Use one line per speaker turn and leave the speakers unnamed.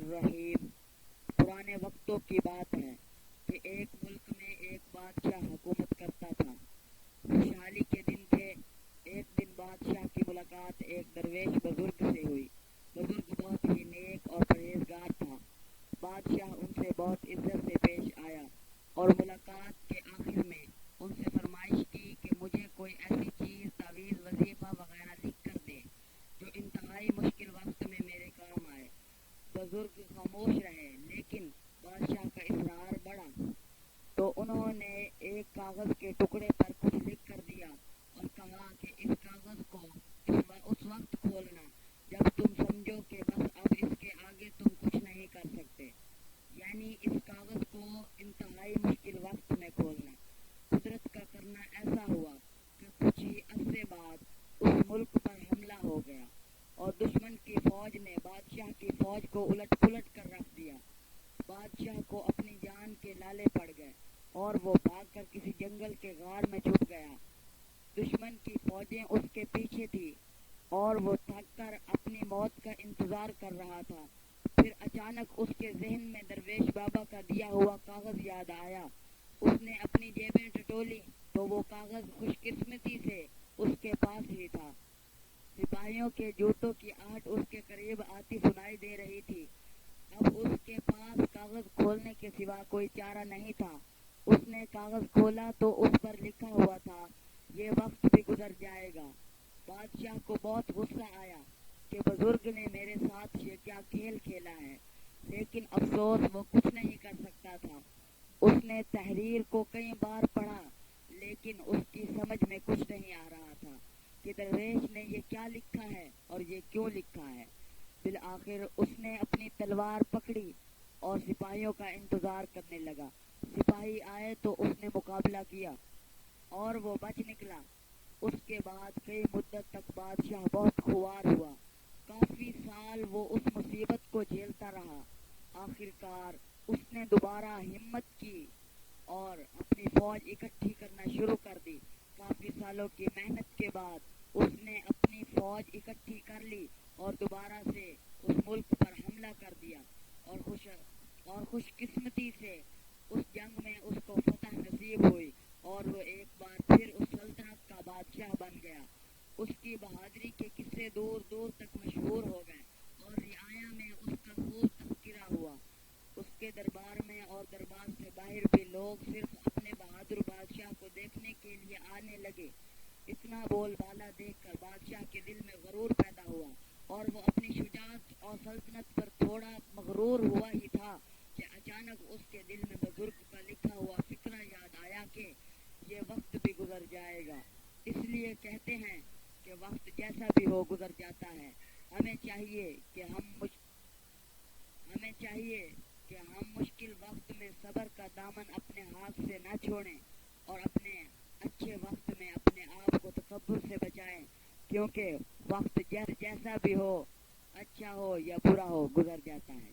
الرحیم۔ پرانے وقتوں کی بات ہے کہ ایک ملک میں ایک بادشاہ حکومت کرتا تھا۔ خوشحالی کے دن تھے۔ ایک دن بادشاہ کی ملاقات ایک درویش بزرگ سے ہوئی۔ بزرگ بہت ہی نیک اور پرہیزگار تھا۔ بادشاہ ان سے بہت عزت سے پیش آیا اور ملاقات کے آخر میں ان سے فرمائش کی کہ مجھے کوئی ایسی چیز، تعویذ، وظیفہ وغیرہ لکھ کر دے جو انتہائی مشکل وقت میں میرے کام آئے۔ بزرگ خاموش رہے، لیکن بادشاہ کا اصرار بڑھا تو انہوں نے ایک کاغذ کے ٹکڑے پر کچھ لکھ کر دیا اور کہا کہ اس کاغذ کو اس وقت کھولنا جب تم سمجھو کہ بس اب اس کے آگے تم کچھ نہیں کر سکتے، یعنی اس کاغذ کو انتہائی مشکل وقت میں کھولنا۔ قدرت کا کرنا ایسا ہوا کہ کچھ ہی عرصے بعد اس ملک پر حملہ ہو گیا اور دشمن کی فوج نے بادشاہ کی فوج کو الٹ پلٹ کر رکھ دیا۔ بادشاہ کو اپنی جان کے لالے پڑ گئے اور وہ بھاگ کر کسی جنگل کے غار میں چھپ گیا۔ دشمن کی فوجیں اس کے پیچھے تھی اور وہ تھک کر اپنی موت کا انتظار کر رہا تھا۔ پھر اچانک اس کے ذہن میں درویش بابا کا دیا ہوا کاغذ یاد آیا۔ اس نے اپنی جیبیں ٹٹولی تو وہ کاغذ خوش قسمتی سے اس کے پاس ہی تھا۔ سپاہیوں کے جوتوں کی آہٹ اس کے قریب آتی سنائی دے رہی تھی۔ اب اس کے پاس کاغذ کھولنے کے سوا کوئی چارہ نہیں تھا۔ اس نے کاغذ کھولا تو اس پر لکھا ہوا تھا، یہ وقت بھی گزر جائے گا۔ بادشاہ کو بہت غصہ آیا کہ بزرگ نے میرے ساتھ یہ کیا کھیل کھیلا ہے، لیکن افسوس وہ کچھ نہیں کر سکتا تھا۔ اس نے تحریر کو کئی بار پڑھا، لیکن اس کی سمجھ میں کچھ نہیں آ رہا تھا کہ درویش نے یہ کیا لکھا ہے اور یہ کیوں لکھا ہے۔ بالآخر اس نے اپنی تلوار پکڑی اور سپاہیوں کا انتظار کرنے لگا۔ سپاہی آئے تو اس نے مقابلہ کیا اور وہ بچ نکلا۔ اس کے بعد کئی مدت تک بادشاہ بہت خوار ہوا۔ کافی سال وہ اس مصیبت کو جھیلتا رہا۔ آخرکار اس نے دوبارہ ہمت کی اور اپنی فوج اکٹھی کرنا شروع کر دی۔ کافی سالوں کی محنت کے بعد اس نے اپنی فوج اکٹھی کر لی اور دوبارہ سے اس ملک پر حملہ کر دیا اور خوش قسمتی سے اس جنگ میں اس کو فتح نصیب ہوئی اور وہ ایک بار پھر اس سلطنت کا بادشاہ بن گیا۔ اس کی بہادری کے قصے دور دور تک مشہور ہو گئے اور رعایا میں اس کا خوب تذکرہ ہوا۔ اس کے دربار میں اور دربار سے باہر بھی لوگ صرف اپنے بہادر بادشاہ کو دیکھنے کے لیے آنے لگے۔ اتنا بول بالا دیکھ کر بادشاہ کے دل میں غرور پیدا ہوا اور وہ اپنی شجاعت اور سلطنت پر تھوڑا مغرور ہوا ہی تھا کہ اچانک اس کے دل میں بزرگ کا لکھا ہوا فقرہ یاد آیا کہ یہ وقت بھی گزر جائے گا۔ اس لیے کہتے ہیں کہ وقت جیسا بھی ہو گزر جاتا ہے۔ ہمیں چاہیے کہ ہم مشکل وقت میں صبر کا دامن اپنے ہاتھ سے نہ چھوڑیں اور اپنے اچھے وقت میں اپنے آپ کو تکبر سے بچائیں، کیونکہ وقت جیسا بھی ہو، اچھا ہو یا برا ہو، گزر جاتا ہے۔